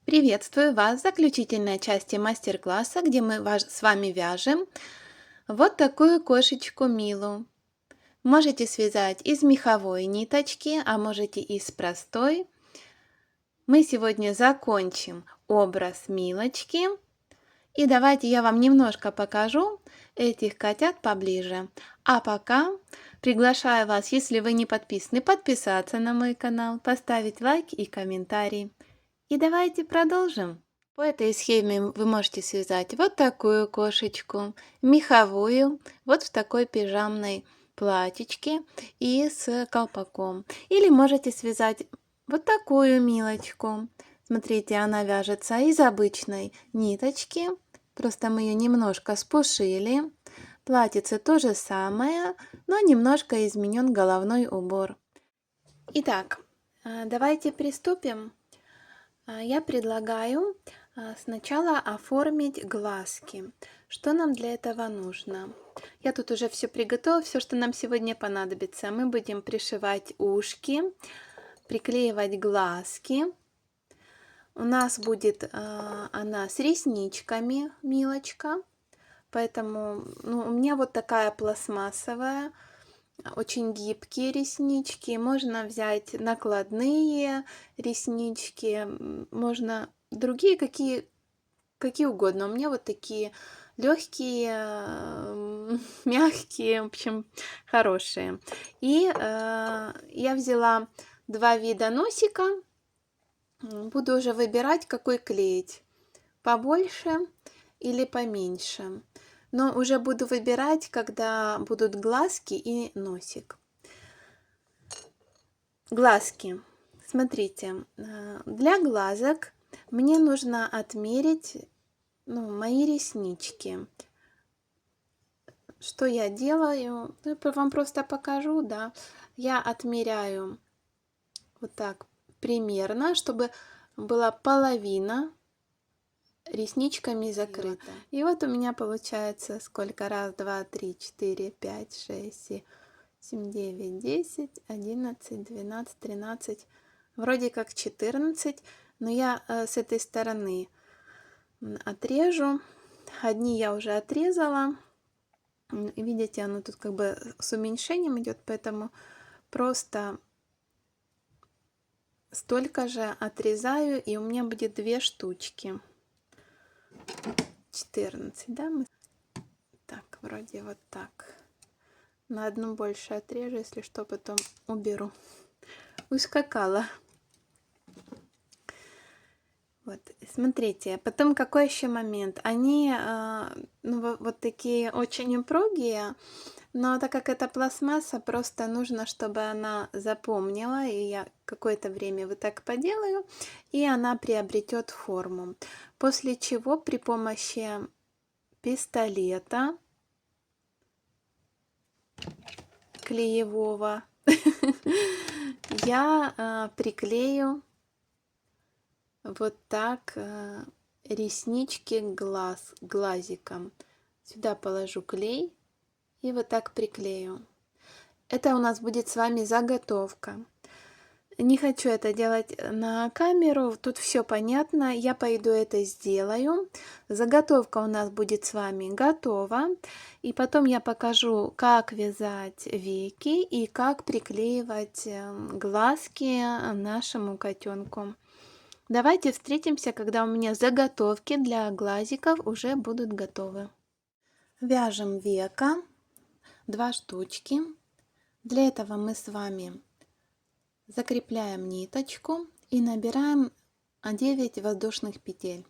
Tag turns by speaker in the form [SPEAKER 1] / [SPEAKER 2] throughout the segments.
[SPEAKER 1] Приветствую вас в заключительной части мастер-класса, где мы с вами вяжем вот такую кошечку Милу. Можете связать из меховой ниточки, а можете из простой. Мы сегодня закончим образ Милочки. И давайте я вам немножко покажу этих котят поближе. А пока приглашаю вас, если вы не подписаны, подписаться на мой канал, поставить лайк и комментарий. И давайте продолжим. По этой схеме вы можете связать вот такую кошечку, меховую, вот в такой пижамной платьичке и с колпаком. Или можете связать вот такую милочку. Смотрите, она вяжется из обычной ниточки, просто мы ее немножко спушили. Платьице то же самое, но немножко изменен головной убор. Итак, давайте приступим. Я предлагаю сначала оформить глазки. Что нам для этого нужно? Я тут уже все приготовила, все, что нам сегодня понадобится. Мы будем пришивать ушки, приклеивать глазки. У нас будет она с ресничками, Милочка. Поэтому у меня вот такая пластмассовая. Очень гибкие реснички, можно взять накладные реснички, можно другие, какие угодно. У меня вот такие легкие, мягкие, в общем, хорошие. И я взяла два вида носика, буду уже выбирать, какой клеить, побольше или поменьше. Но уже буду выбирать, когда будут глазки и носик. Глазки. Смотрите, для глазок мне нужно отмерить мои реснички. Что я делаю? Я вам просто покажу, да. Я отмеряю вот так примерно, чтобы была половина ресничками закрыта. И вот у меня получается сколько? Раз, два, три, четыре, пять, шесть, семь, 9, 10, 11, 12, 13, вроде как 14, но я с этой стороны отрежу. Одни я уже отрезала. Видите, оно тут как бы с уменьшением идет, поэтому просто столько же отрезаю, и у меня будет 2 штучки. 14, да? Так, вроде вот так. На одну больше отрежу, если что, потом уберу. Ускакала. Вот, смотрите, потом какой еще момент? Они вот такие очень упругие, но так как это пластмасса, просто нужно, чтобы она запомнила, и я какое-то время вот так поделаю, и она приобретет форму. После чего при помощи пистолета клеевого я приклею вот так реснички глазиком. Сюда положу клей и вот так приклею. Это у нас будет с вами заготовка. Не хочу это делать на камеру, тут все понятно, я пойду это сделаю. Заготовка у нас будет с вами готова. И потом я покажу, как вязать веки и как приклеивать глазки нашему котенку. Давайте встретимся, когда у меня заготовки для глазиков уже будут готовы. Вяжем века, 2 штучки. Для этого мы с вами закрепляем ниточку и набираем 9 воздушных петель.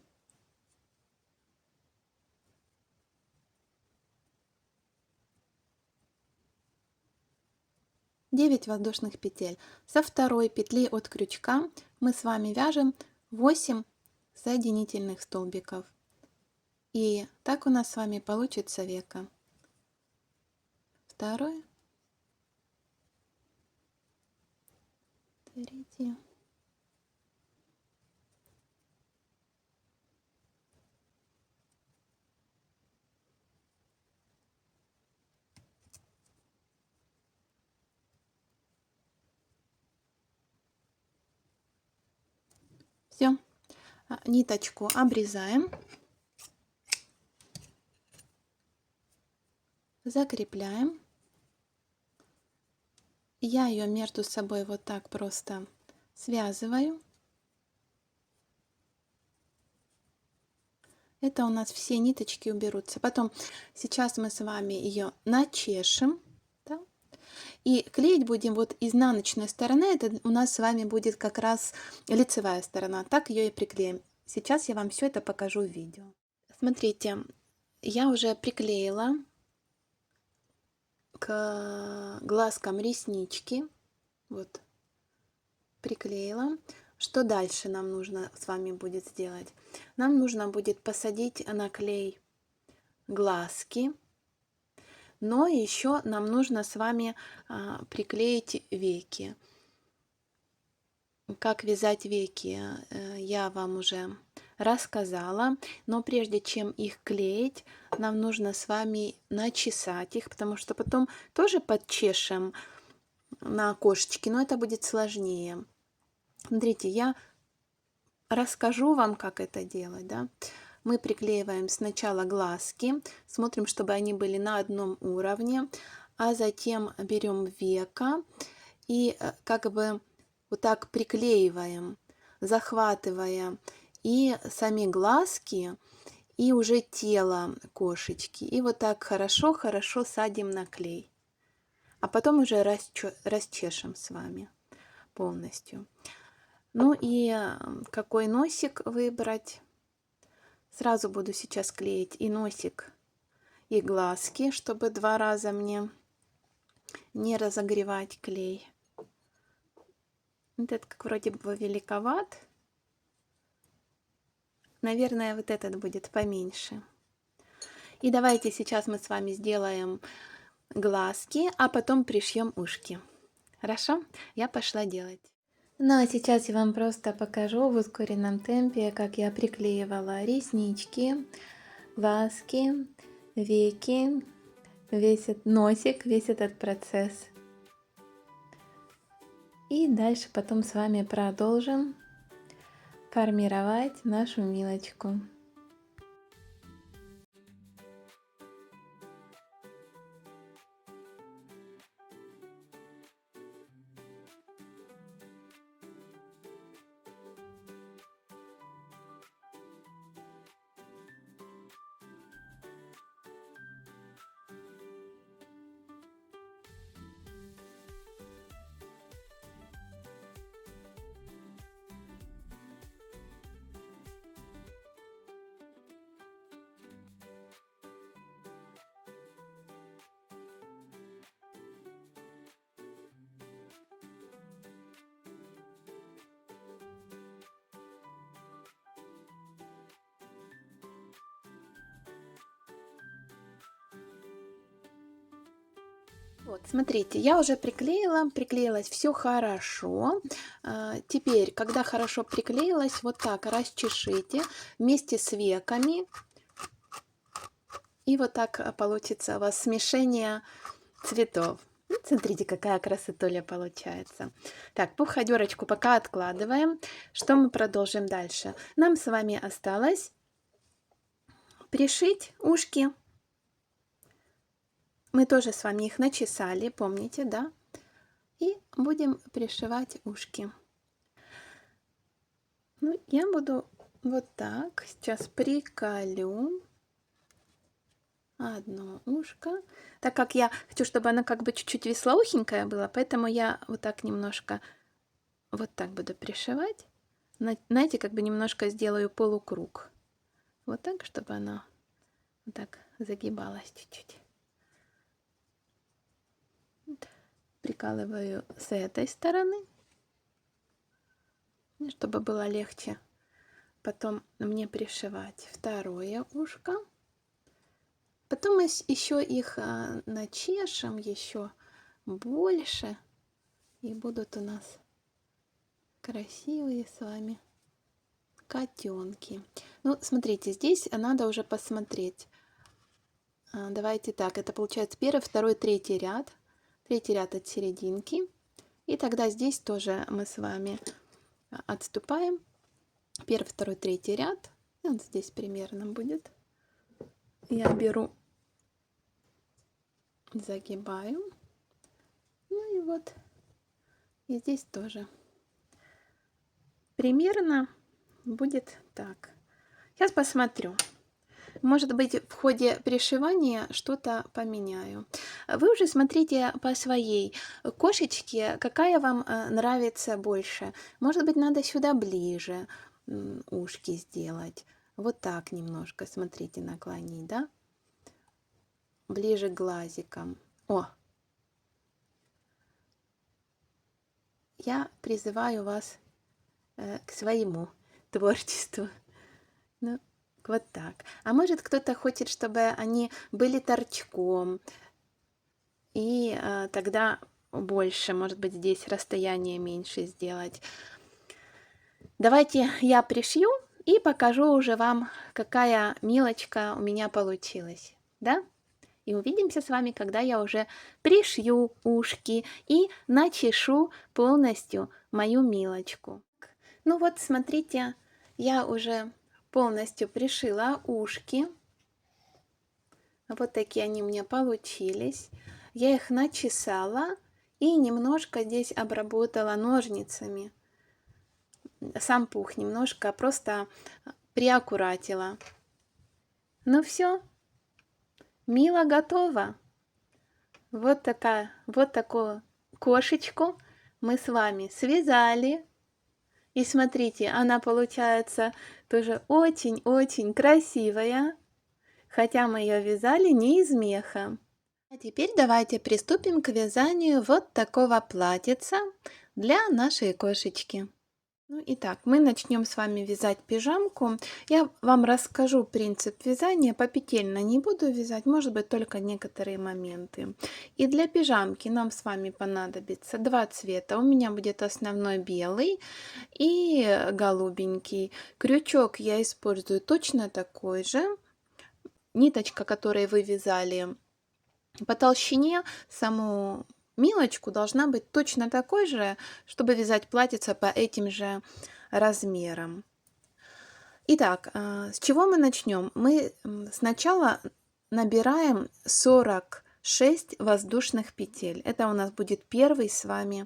[SPEAKER 1] Воздушных петель. Со второй петли от крючка мы с вами вяжем 8 соединительных столбиков. И так у нас с вами получится века. Второй, третий, все. Ниточку обрезаем, закрепляем. Я ее между собой вот так просто связываю. Это у нас все ниточки уберутся. Потом сейчас мы с вами ее начешем. Да? И клеить будем вот изнаночной стороны. Это у нас с вами будет как раз лицевая сторона. Так ее и приклеим. Сейчас я вам все это покажу в видео. Смотрите, я уже приклеила к глазкам реснички. Вот, приклеила. Что дальше нам нужно с вами будет сделать? Нам нужно будет посадить на клей глазки, но еще нам нужно с вами приклеить веки. Как вязать веки, я вам уже рассказала, но прежде чем их клеить, нам нужно с вами начесать их, потому что потом тоже подчешем на окошечке, но это будет сложнее. Смотрите, я расскажу вам, как это делать. Да? Мы приклеиваем сначала глазки, смотрим, чтобы они были на одном уровне, а затем берем веко и как бы вот так приклеиваем, захватывая и сами глазки, и уже тело кошечки. И вот так хорошо-хорошо садим на клей. А потом уже расчешем с вами полностью. Ну и какой носик выбрать? Сразу буду сейчас клеить и носик, и глазки, чтобы 2 раза мне не разогревать клей. Вот этот как вроде бы великоват. Наверное, вот этот будет поменьше. И давайте сейчас мы с вами сделаем глазки, а потом пришьем ушки. Хорошо? Я пошла делать. Ну а сейчас я вам просто покажу в ускоренном темпе, как я приклеивала реснички, глазки, веки, весь этот носик, весь этот процесс. И дальше потом с вами продолжим формировать нашу Милочку. Вот, смотрите, я уже приклеила, приклеилось все хорошо. Теперь, когда хорошо приклеилось, вот так расчешите вместе с веками. И вот так получится у вас смешение цветов. Смотрите, какая красотуля получается. Так, пуходерочку пока откладываем. Что мы продолжим дальше? Нам с вами осталось пришить ушки. Мы тоже с вами их начесали, помните, да? И будем пришивать ушки. Ну, я буду вот так сейчас приколю одно ушко. Так как я хочу, чтобы она как бы чуть-чуть вислоухенькая была, поэтому я вот так немножко вот так буду пришивать. Знаете, как бы немножко сделаю полукруг. Вот так, чтобы она вот так загибалась чуть-чуть. Прикалываю с этой стороны, чтобы было легче потом мне пришивать второе ушко. Потом мы еще их начешем еще больше, и будут у нас красивые с вами котенки. Ну, смотрите, здесь надо уже посмотреть. Давайте так, это получается первый, второй, третий ряд. Третий ряд от серединки. И тогда здесь тоже мы с вами отступаем Первый, второй, третий ряд. И вот здесь примерно будет. Я беру, загибаю. Ну и вот. И здесь тоже. Примерно будет так. Сейчас посмотрю. Может быть, в ходе пришивания что-то поменяю. Вы уже смотрите по своей кошечке, какая вам нравится больше. Может быть, надо сюда ближе ушки сделать. Вот так немножко, смотрите, наклонить, да? Ближе к глазикам. О! Я призываю вас к своему творчеству. Ну, вот так. А может, кто-то хочет, чтобы они были торчком, и тогда больше, может быть, здесь расстояние меньше сделать. Давайте я пришью и покажу уже вам, какая милочка у меня получилась, да? И увидимся с вами, когда я уже пришью ушки и начешу полностью мою милочку. Ну вот, смотрите, я уже полностью пришила ушки. Вот такие они у меня получились. Я их начесала и немножко здесь обработала ножницами. Сам пух немножко просто приаккуратила. Ну все, Мила готова. Вот такую кошечку мы с вами связали. И смотрите, она получается тоже очень-очень красивая. Хотя мы ее вязали не из меха. А теперь давайте приступим к вязанию вот такого платьица для нашей кошечки. Ну итак, мы начнем с вами вязать пижамку. Я вам расскажу принцип вязания, попетельно не буду вязать, может быть только некоторые моменты. И для пижамки нам с вами понадобится два цвета. У меня будет основной белый и голубенький. Крючок я использую точно такой же. Ниточка, которой вы вязали по толщине, саму милочку должна быть точно такой же, чтобы вязать платьице по этим же размерам. Итак, с чего мы начнем? Мы сначала набираем 46 воздушных петель. Это у нас будет первый с вами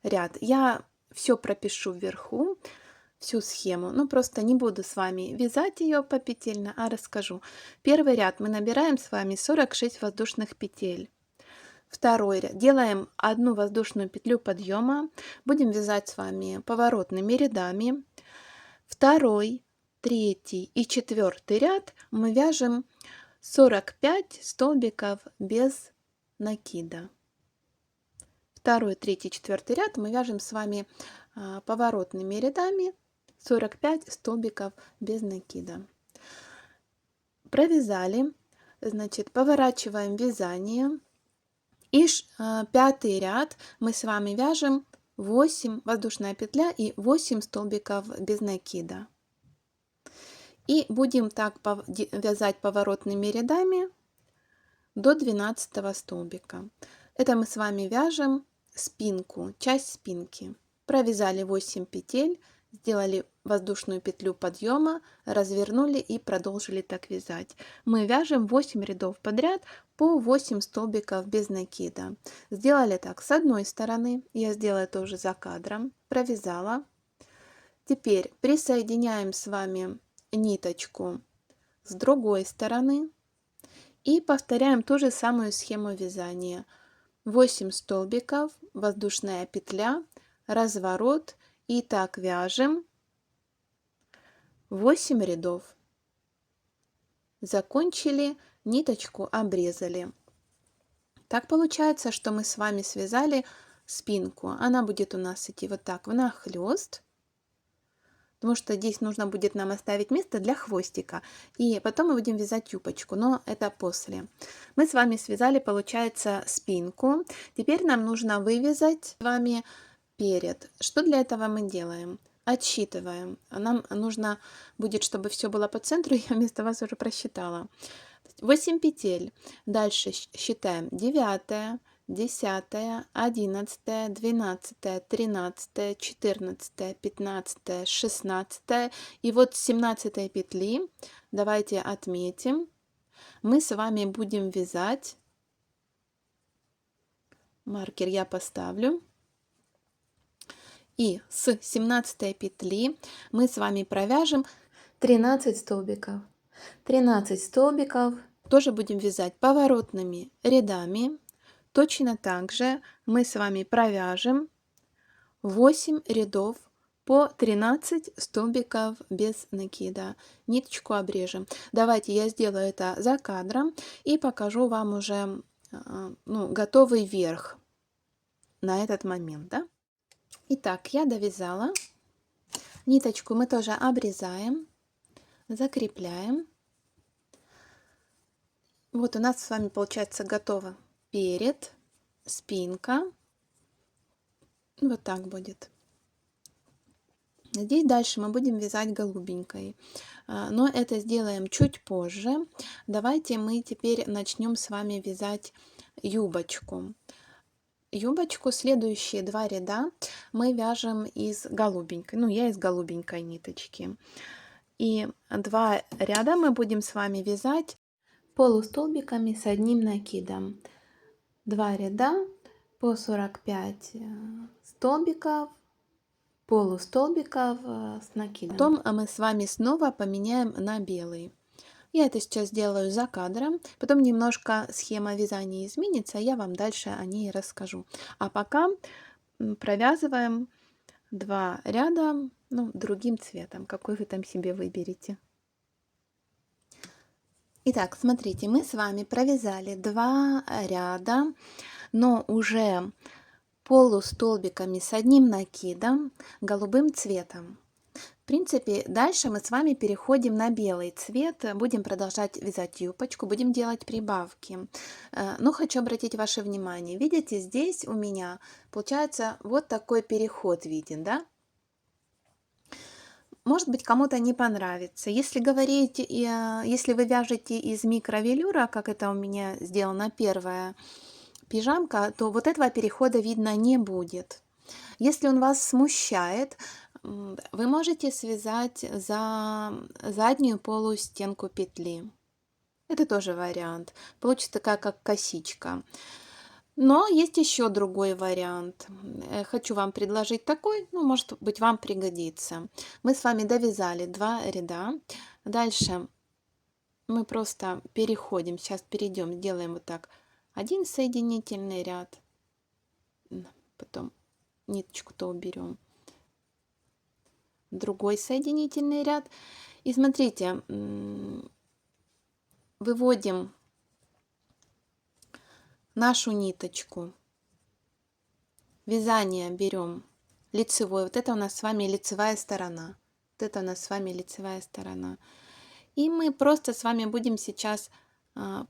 [SPEAKER 1] ряд. Я все пропишу вверху, всю схему, но просто не буду с вами вязать ее попетельно, а расскажу. Первый ряд мы набираем с вами 46 воздушных петель. Второй ряд делаем одну воздушную петлю подъема, будем вязать с вами поворотными рядами. Второй, третий и четвертый ряд мы вяжем 45 столбиков без накида. Второй, третий, четвертый ряд мы вяжем с вами поворотными рядами 45 столбиков без накида. Провязали, значит, поворачиваем вязание. И пятый ряд мы с вами вяжем 8 воздушная петля и 8 столбиков без накида. И будем так вязать поворотными рядами до 12 столбика. Это мы с вами вяжем спинку, часть спинки. Провязали 8 петель, сделали воздушную петлю подъема, развернули и продолжили так вязать. Мы вяжем 8 рядов подряд по 8 столбиков без накида. Сделали так с одной стороны, я сделаю тоже за кадром, провязала. Теперь присоединяем с вами ниточку с другой стороны и повторяем ту же самую схему вязания. 8 столбиков, воздушная петля, разворот и так вяжем 8 рядов. Закончили, ниточку обрезали. Так получается, что мы с вами связали спинку. Она будет у нас идти вот так внахлёст, потому что здесь нужно будет нам оставить место для хвостика. И потом мы будем вязать юбочку, но это после. Мы с вами связали, получается, спинку. Теперь нам нужно вывязать с вами перед. Что для этого мы делаем? Отсчитываем. Нам нужно будет, чтобы все было по центру, я вместо вас уже просчитала. 8 петель. Дальше считаем 9, 10, 11, 12, 13, 14, 15, 16. И вот с 17 петли давайте отметим. Мы с вами будем вязать. Маркер я поставлю. И с 17 петли мы с вами провяжем 13 столбиков. 13 столбиков тоже будем вязать поворотными рядами. Точно так же мы с вами провяжем 8 рядов по 13 столбиков без накида. Ниточку обрежем. Давайте я сделаю это за кадром и покажу вам уже готовый верх на этот момент. Да? Итак, я довязала. Ниточку мы тоже обрезаем, закрепляем. Вот у нас с вами получается готово перед, спинка. Вот так будет. Здесь дальше мы будем вязать голубенькой, но это сделаем чуть позже. Давайте мы теперь начнем с вами вязать юбочку. Юбочку следующие 2 ряда мы вяжем из голубенькой, я из голубенькой ниточки. И 2 ряда мы будем с вами вязать полустолбиками с одним накидом. 2 ряда по 45 столбиков, полустолбиков с накидом. Потом мы с вами снова поменяем на белый. Я это сейчас делаю за кадром, потом немножко схема вязания изменится, я вам дальше о ней расскажу. А пока провязываем 2 ряда другим цветом, какой вы там себе выберете. Итак, смотрите, мы с вами провязали 2 ряда, но уже полустолбиками с одним накидом голубым цветом. В принципе, дальше мы с вами переходим на белый цвет, будем продолжать вязать юбочку, будем делать прибавки. Но хочу обратить ваше внимание, видите, здесь у меня получается вот такой переход виден, да? Может быть, кому-то не понравится. Если говорить, если вы вяжете из микровелюра, как это у меня сделано первая пижамка, то вот этого перехода видно не будет. Если он вас смущает, вы можете связать за заднюю полустенку петли. Это тоже вариант. Получится такая, как косичка. Но есть еще другой вариант. Хочу вам предложить такой, может быть, вам пригодится. Мы с вами довязали 2 ряда. Дальше мы просто переходим, сейчас перейдем, сделаем вот так. Один соединительный ряд, потом ниточку-то уберем. Другой соединительный ряд. И смотрите, выводим нашу ниточку. Вязание берем лицевой. Вот это у нас с вами лицевая сторона. Вот это у нас с вами лицевая сторона. И мы просто с вами будем сейчас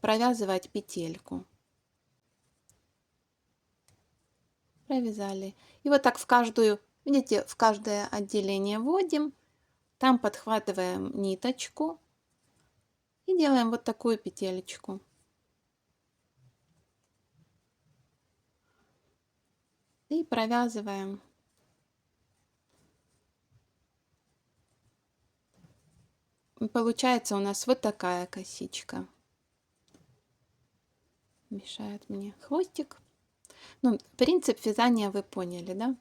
[SPEAKER 1] провязывать петельку. Провязали. И вот так в каждую, видите, в каждое отделение вводим. Там подхватываем ниточку и делаем вот такую петелечку. И провязываем. Получается у нас вот такая косичка. Мешает мне хвостик. Принцип вязания вы поняли, да?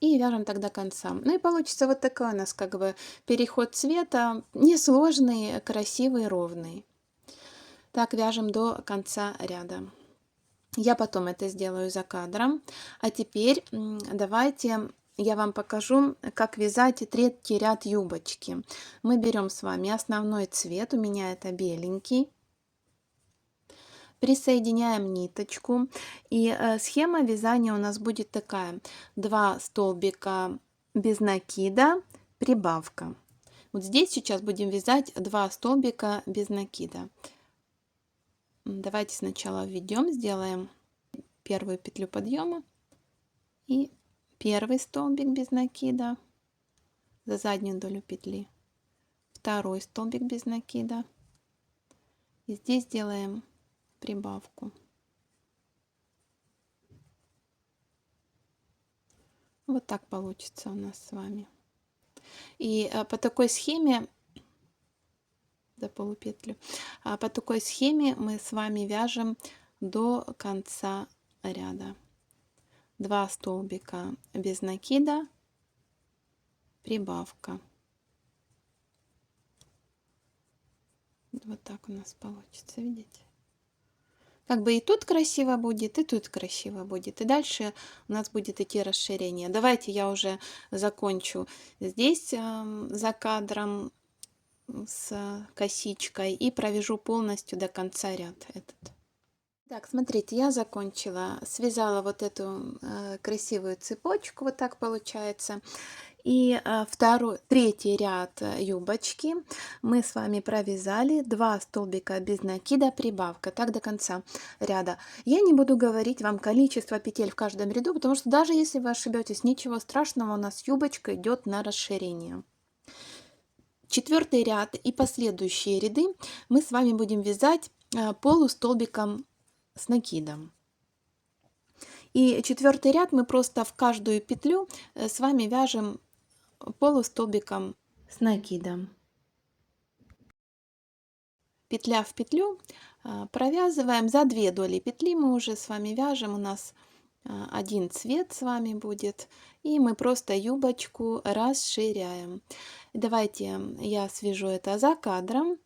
[SPEAKER 1] И вяжем тогда концам. И получится вот такой у нас как бы переход цвета, несложный, красивый, ровный. Так вяжем до конца ряда. Я потом это сделаю за кадром. А теперь давайте я вам покажу, как вязать 3-й ряд юбочки. Мы берем с вами основной цвет, у меня это беленький. Присоединяем ниточку. И схема вязания у нас будет такая. 2 столбика без накида, прибавка. Вот здесь сейчас будем вязать 2 столбика без накида. Давайте сначала введем, сделаем первую петлю подъема и первый столбик без накида за заднюю долю петли, второй столбик без накида, И здесь делаем прибавку. Вот так получится у нас с вами. И по такой схеме, за полупетлю, по такой схеме мы с вами вяжем до конца ряда. 2 столбика без накида, прибавка. Вот так у нас получится, видите? Как бы и тут красиво будет, и тут красиво будет. И дальше у нас будет идти расширение. Давайте я уже закончу здесь за кадром с косичкой и провяжу полностью до конца ряд этот. Так, смотрите, я закончила, связала вот эту красивую цепочку, вот так получается. И третий ряд юбочки мы с вами провязали 2 столбика без накида, прибавка, так до конца ряда. Я не буду говорить вам количество петель в каждом ряду, потому что даже если вы ошибетесь, ничего страшного, у нас юбочка идет на расширение. 4-й ряд и последующие ряды мы с вами будем вязать полустолбиком с накидом. И 4-й ряд мы просто в каждую петлю с вами вяжем полустолбиком с накидом. Петля в петлю провязываем за 2 доли петли, мы уже с вами вяжем, у нас один цвет с вами будет, и мы просто юбочку расширяем. Давайте я свяжу это за кадром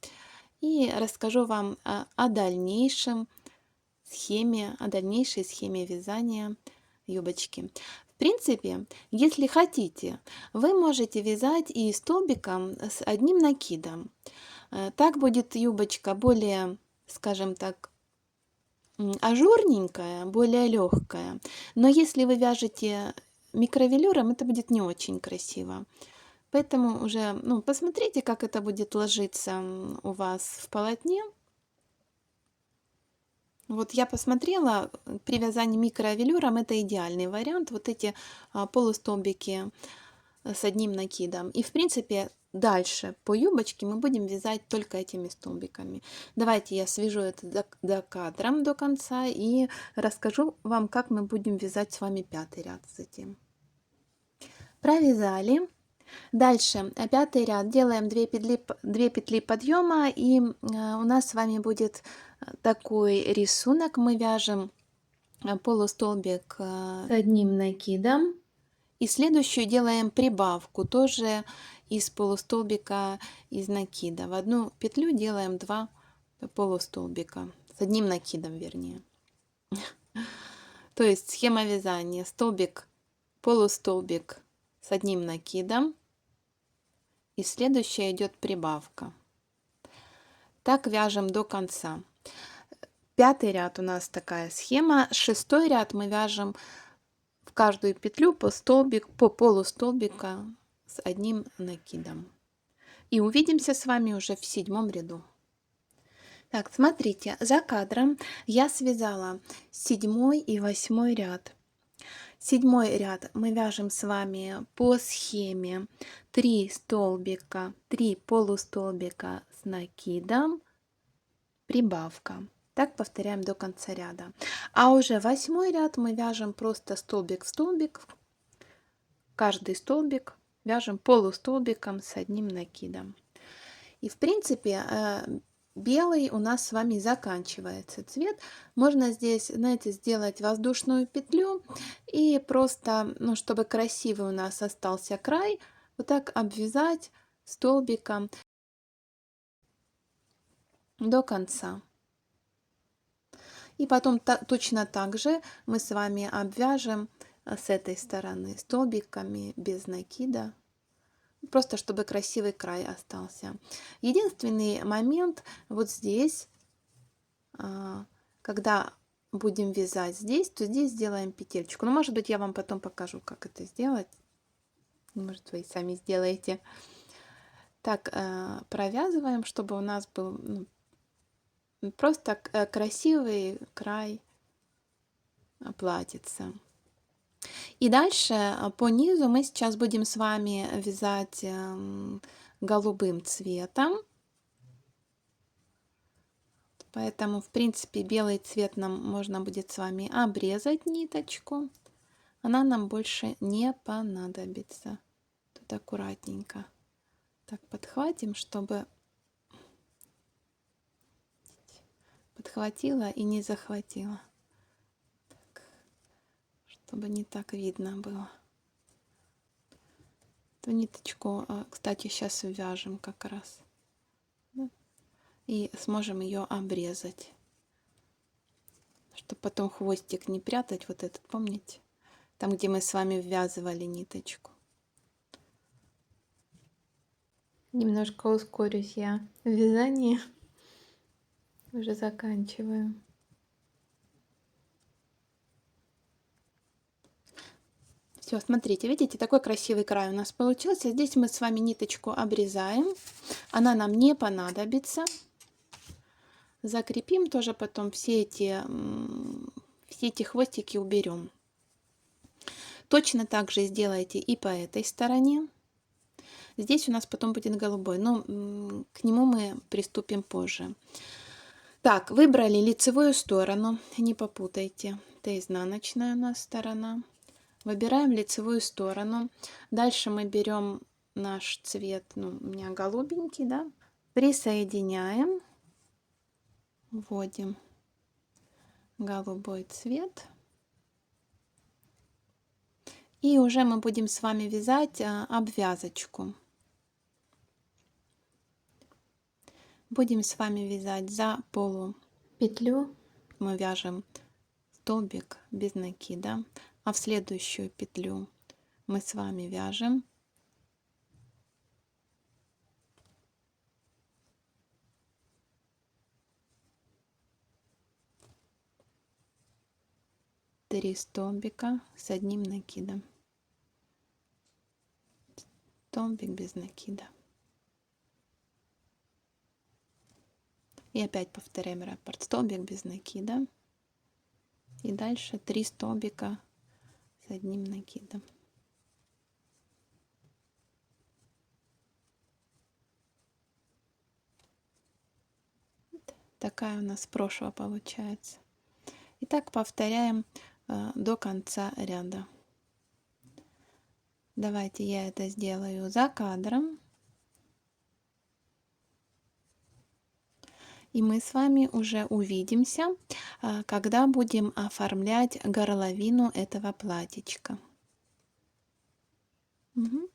[SPEAKER 1] и расскажу вам о дальнейшей схеме вязания юбочки. В принципе, если хотите, вы можете вязать и столбиком с одним накидом. Так будет юбочка более, скажем так, ажурненькая, более легкая. Но если вы вяжете микровелюром, это будет не очень красиво. Поэтому уже посмотрите, как это будет ложиться у вас в полотне. Вот я посмотрела, при вязании микровелюром это идеальный вариант. Вот эти полустолбики с одним накидом. И в принципе дальше по юбочке мы будем вязать только этими столбиками. Давайте я свяжу это до кадром до конца и расскажу вам, как мы будем вязать с вами 5-й ряд затем. Провязали. Дальше 5-й ряд делаем 2 петли подъема, и у нас с вами будет такой рисунок. Мы вяжем полустолбик с одним накидом. И следующую делаем прибавку, тоже из полустолбика из накида. В одну петлю делаем 2 полустолбика, с одним накидом вернее. То есть схема вязания: столбик, полустолбик с одним накидом, и следующая идет прибавка. Так вяжем до конца. 5-й ряд у нас такая схема. 6-й ряд мы вяжем в каждую петлю по полустолбика с одним накидом. И увидимся с вами уже в 7-м ряду. Так, смотрите, за кадром я связала 7-й и 8-й ряд. 7-й ряд мы вяжем с вами по схеме 3 столбика, 3 полустолбика с накидом, прибавка. Так повторяем до конца ряда. А уже 8-й ряд мы вяжем просто столбик в столбик. Каждый столбик вяжем полустолбиком с одним накидом. И в принципе белый у нас с вами заканчивается цвет. Можно здесь, знаете, сделать воздушную петлю и просто, чтобы красивый у нас остался край, вот так обвязать столбиком до конца. И потом точно так же мы с вами обвяжем с этой стороны столбиками без накида, просто чтобы красивый край остался. Единственный момент вот здесь, когда будем вязать здесь, то здесь сделаем петельку. Но может быть я вам потом покажу, как это сделать. Может вы и сами сделаете. Так, провязываем, чтобы у нас был просто красивый край платьица. И дальше по низу мы сейчас будем с вами вязать голубым цветом. Поэтому, в принципе, белый цвет нам можно будет с вами обрезать ниточку. Она нам больше не понадобится. Тут аккуратненько так подхватим, чтобы подхватила и не захватила. Так, чтобы не так видно было. Эту ниточку, кстати, сейчас вяжем как раз. И сможем ее обрезать. Чтобы потом хвостик не прятать. Вот этот, помните? Там, где мы с вами ввязывали ниточку. Немножко ускорюсь я в вязании. Уже заканчиваю. Все, смотрите, видите, такой красивый край у нас получился. Здесь мы с вами ниточку обрезаем. Она нам не понадобится. Закрепим тоже потом все эти хвостики уберем. Точно так же сделайте и по этой стороне. Здесь у нас потом будет голубой, но к нему мы приступим позже. Так, выбрали лицевую сторону, не попутайте. Это изнаночная у нас сторона. Выбираем лицевую сторону. Дальше мы берем наш цвет, у меня голубенький, да, присоединяем, вводим голубой цвет. И уже мы будем с вами вязать обвязочку. Будем с вами вязать за полупетлю. Мы вяжем столбик без накида, а в следующую петлю мы с вами вяжем три столбика с одним накидом. Столбик без накида. И опять повторяем раппорт. Столбик без накида. И дальше 3 столбика с одним накидом. Такая у нас прошва получается. И так повторяем до конца ряда. Давайте я это сделаю за кадром. И мы с вами уже увидимся, когда будем оформлять горловину этого платьичка. Угу.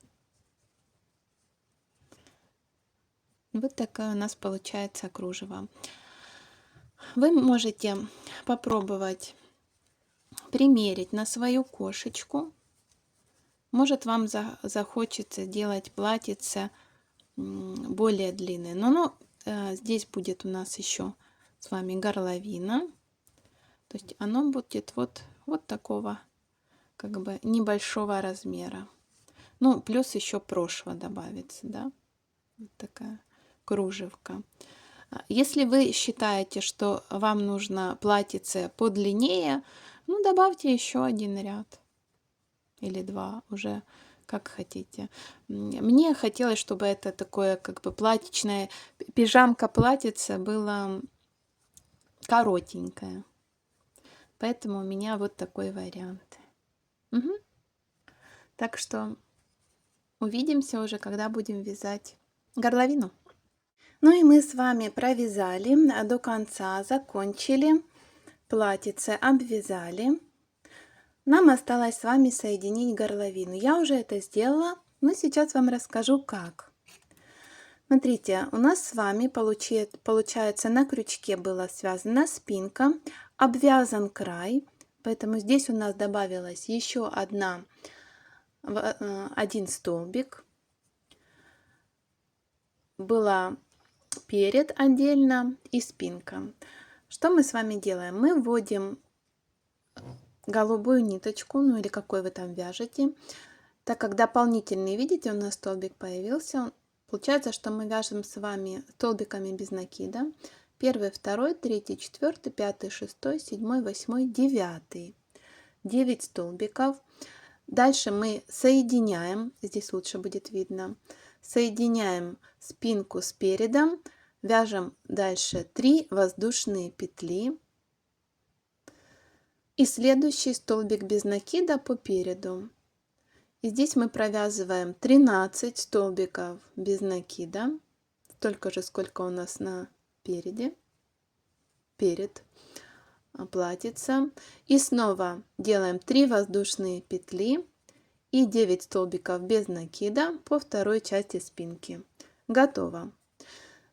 [SPEAKER 1] Вот такая у нас получается кружево. Вы можете попробовать примерить на свою кошечку. Может, вам захочется делать платьице более длинное. Но здесь будет у нас еще с вами горловина. То есть оно будет вот такого как бы небольшого размера. Ну, плюс еще прошва добавится, да. Вот такая кружевка. Если вы считаете, что вам нужно платьице подлиннее, ну, добавьте еще один ряд. Или 2, уже как хотите. Мне хотелось, чтобы это такое как бы платьичное, пижамка платьице было коротенькое. Поэтому у меня вот такой вариант. Угу. Так что увидимся уже, когда будем вязать горловину. Ну и мы с вами провязали до конца, закончили платьице, обвязали. Нам осталось с вами соединить горловину. Я уже это сделала, но сейчас вам расскажу как. Смотрите, у нас с вами получается на крючке была связана спинка, обвязан край, поэтому здесь у нас добавилась еще один столбик. Была перед отдельно и спинка. Что мы с вами делаем? Мы вводим голубую ниточку, ну или какой вы там вяжете. Так как дополнительный, видите, у нас столбик появился, получается, что мы вяжем с вами столбиками без накида. 1, 2, 3, 4, 5, 6, 7, 8, 9. 9 столбиков. Дальше мы соединяем, здесь лучше будет видно, соединяем спинку с передом, Вяжем дальше 3 воздушные петли. И следующий столбик без накида по переду. И здесь мы провязываем 13 столбиков без накида, столько же, сколько у нас на перед платьица. И снова делаем 3 воздушные петли и 9 столбиков без накида по второй части спинки. Готово.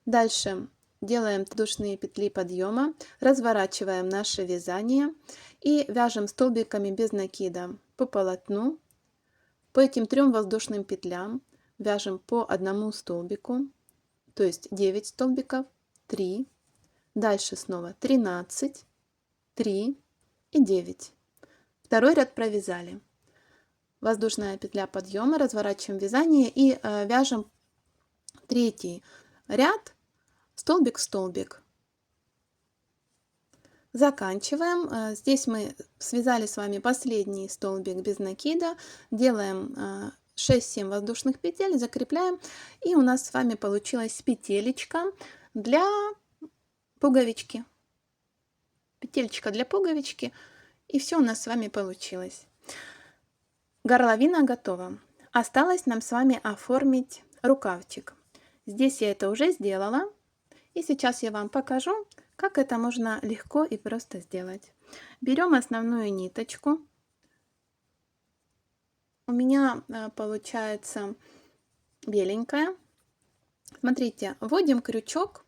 [SPEAKER 1] Дальше делаем воздушные петли подъема, разворачиваем наше вязание и вяжем столбиками без накида по полотну. По этим 3 воздушным петлям вяжем по одному столбику, то есть 9 столбиков, 3, дальше снова 13, 3 и 9. Второй ряд провязали. Воздушная петля подъема, разворачиваем вязание и вяжем третий ряд столбик в столбик. Заканчиваем. Здесь мы связали с вами последний столбик без накида, делаем 6-7 воздушных петель, закрепляем, и у нас с вами получилась петелечка для пуговички. Петелечка для пуговички, и все у нас с вами получилось. Горловина готова. Осталось нам с вами оформить рукавчик. Здесь я это уже сделала, и сейчас я вам покажу, как это можно легко и просто сделать. Берем основную ниточку. У меня получается беленькая. Смотрите, вводим крючок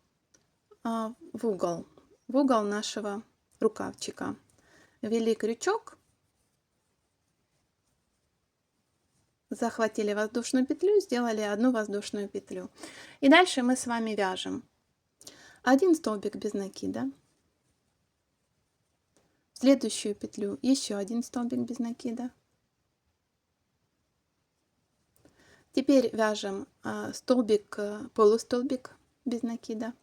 [SPEAKER 1] в угол нашего рукавчика. Ввели крючок, захватили воздушную петлю, сделали одну воздушную петлю. И дальше мы с вами вяжем 1 столбик без накида, в следующую петлю еще 1 столбик без накида. Теперь вяжем столбик, полустолбик без накида,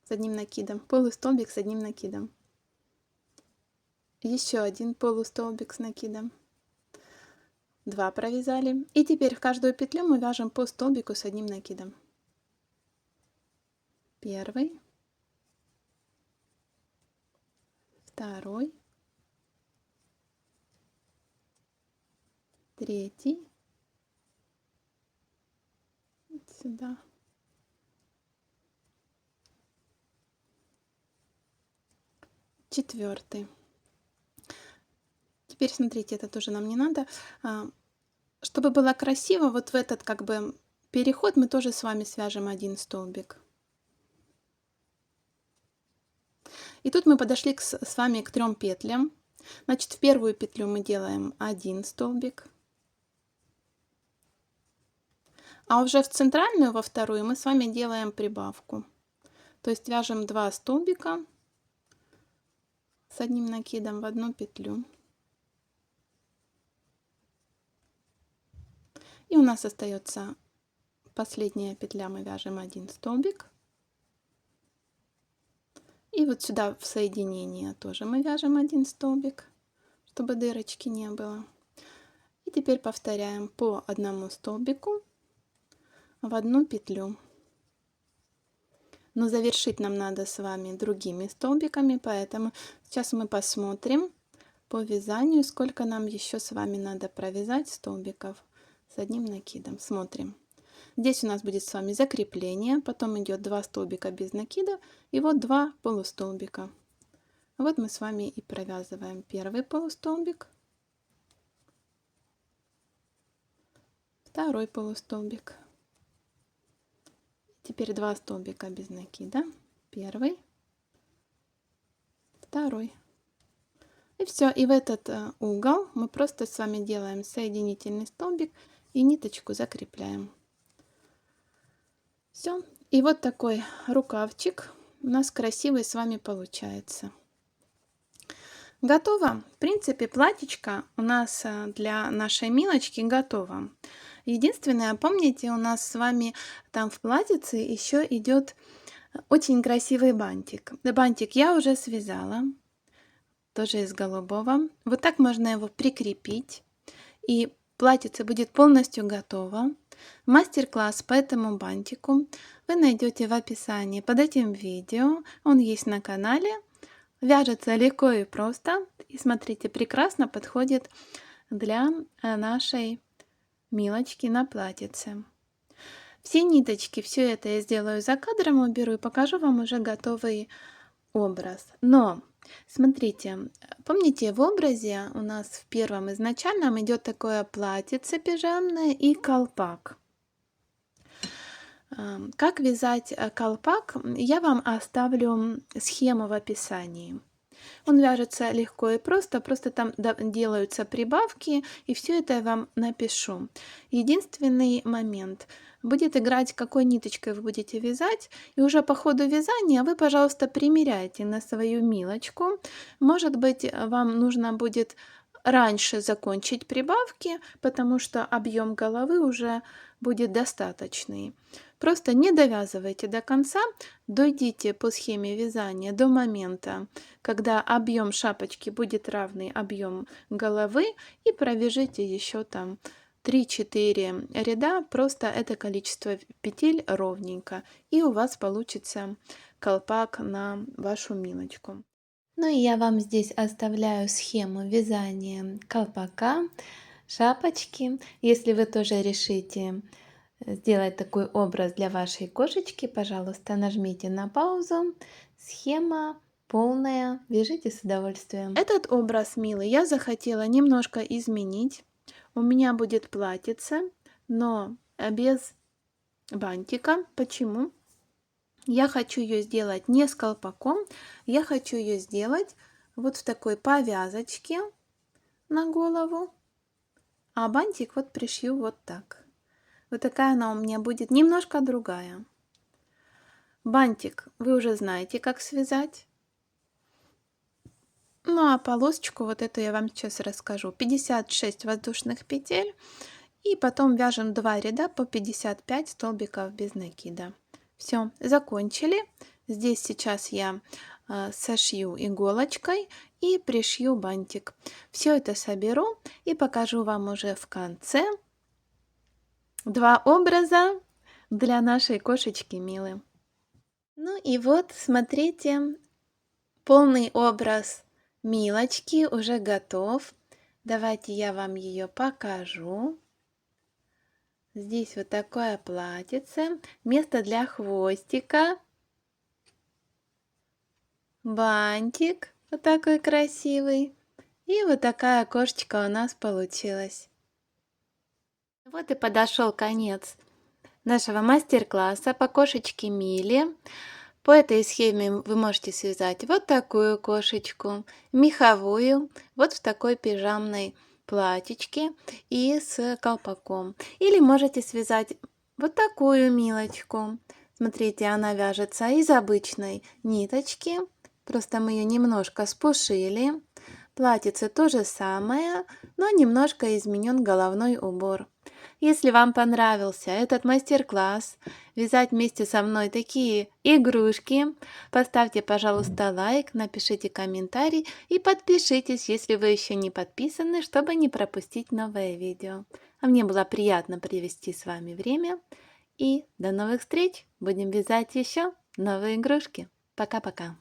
[SPEAKER 1] с одним накидом, полустолбик с одним накидом, еще 1 полустолбик с накидом, 2 провязали. И теперь в каждую петлю мы вяжем по столбику с одним накидом. Первый, второй, третий, вот сюда, четвертый. Теперь смотрите, это тоже нам не надо. Чтобы было красиво, вот в этот как бы переход мы тоже с вами свяжем 1 столбик. И тут мы подошли с вами к 3 петлям. Значит, в первую петлю мы делаем 1 столбик. А уже в центральную, во вторую, мы с вами делаем прибавку. То есть вяжем 2 столбика с одним накидом в одну петлю. И у нас остается последняя петля, мы вяжем 1 столбик. И вот сюда в соединение тоже мы вяжем 1 столбик, чтобы дырочки не было. И теперь повторяем по одному столбику в одну петлю. Но завершить нам надо с вами другими столбиками, поэтому сейчас мы посмотрим по вязанию, сколько нам еще с вами надо провязать столбиков с одним накидом. Смотрим. Здесь у нас будет с вами закрепление, потом идет 2 столбика без накида и вот 2 полустолбика. Вот мы с вами и провязываем первый полустолбик, второй полустолбик. Теперь 2 столбика без накида, первый, второй. И все, и в этот угол мы просто с вами делаем соединительный столбик и ниточку закрепляем. Все, и вот такой рукавчик у нас красивый с вами получается. Готово. В принципе, платьечко у нас для нашей Милочки готово. Единственное, помните, у нас с вами там в платьице еще идет очень красивый бантик. Бантик я уже связала, тоже из голубого. Вот так можно его прикрепить, и платьице будет полностью готово. Мастер-класс по этому бантику вы найдете в описании под этим видео. Он есть на канале. Вяжется легко и просто. И смотрите, прекрасно подходит для нашей Милочки на платьице. Все ниточки, все это я сделаю за кадром, уберу и покажу вам уже готовый образ. Но смотрите, помните, в образе у нас в первом изначальном идет такое платьице пижамное и колпак. Как вязать колпак, я вам оставлю схему в описании. Он вяжется легко и просто там делаются прибавки, и все это я вам напишу. Единственный момент будет играть, какой ниточкой вы будете вязать, и уже по ходу вязания вы, пожалуйста, примеряйте на свою Милочку. Может быть, вам нужно будет раньше закончить прибавки, потому что объем головы уже будет достаточный. Просто не довязывайте до конца, дойдите по схеме вязания до момента, когда объем шапочки будет равный объему головы, и провяжите еще там 3-4 ряда, просто это количество петель ровненько, и у вас получится колпак на вашу Милочку. Ну и я вам здесь оставляю схему вязания колпака, шапочки. Если вы тоже решите сделать такой образ для вашей кошечки, пожалуйста, нажмите на паузу. Схема полная, вяжите с удовольствием. Этот образ Милы я захотела немножко изменить. У меня будет платьице, но без бантика. Почему? Я хочу ее сделать не с колпаком, я хочу ее сделать вот в такой повязочке на голову, а бантик вот пришью вот так. Вот такая она у меня будет, немножко другая. Бантик вы уже знаете, как связать. Ну а полосочку вот эту я вам сейчас расскажу. 56 воздушных петель и потом вяжем 2 ряда по 55 столбиков без накида. Все, закончили. Здесь сейчас я сошью иголочкой и пришью бантик. Все это соберу и покажу вам уже в конце 2 образа для нашей кошечки Милы. Ну и вот, смотрите, полный образ Милочки уже готов. Давайте я вам ее покажу. Здесь вот такое платьице, место для хвостика, бантик вот такой красивый, и вот такая кошечка у нас получилась. Вот и подошел конец нашего мастер-класса по кошечке Миле. По этой схеме вы можете связать вот такую кошечку, меховую, вот в такой пижамной платьичке и с колпаком. Или можете связать вот такую Милочку. Смотрите, она вяжется из обычной ниточки, просто мы ее немножко спушили. Платьице то же самое, но немножко изменен головной убор. Если вам понравился этот мастер-класс, вязать вместе со мной такие игрушки, поставьте, пожалуйста, лайк, напишите комментарий и подпишитесь, если вы еще не подписаны, чтобы не пропустить новое видео. А мне было приятно провести с вами время. И до новых встреч! Будем вязать еще новые игрушки. Пока-пока!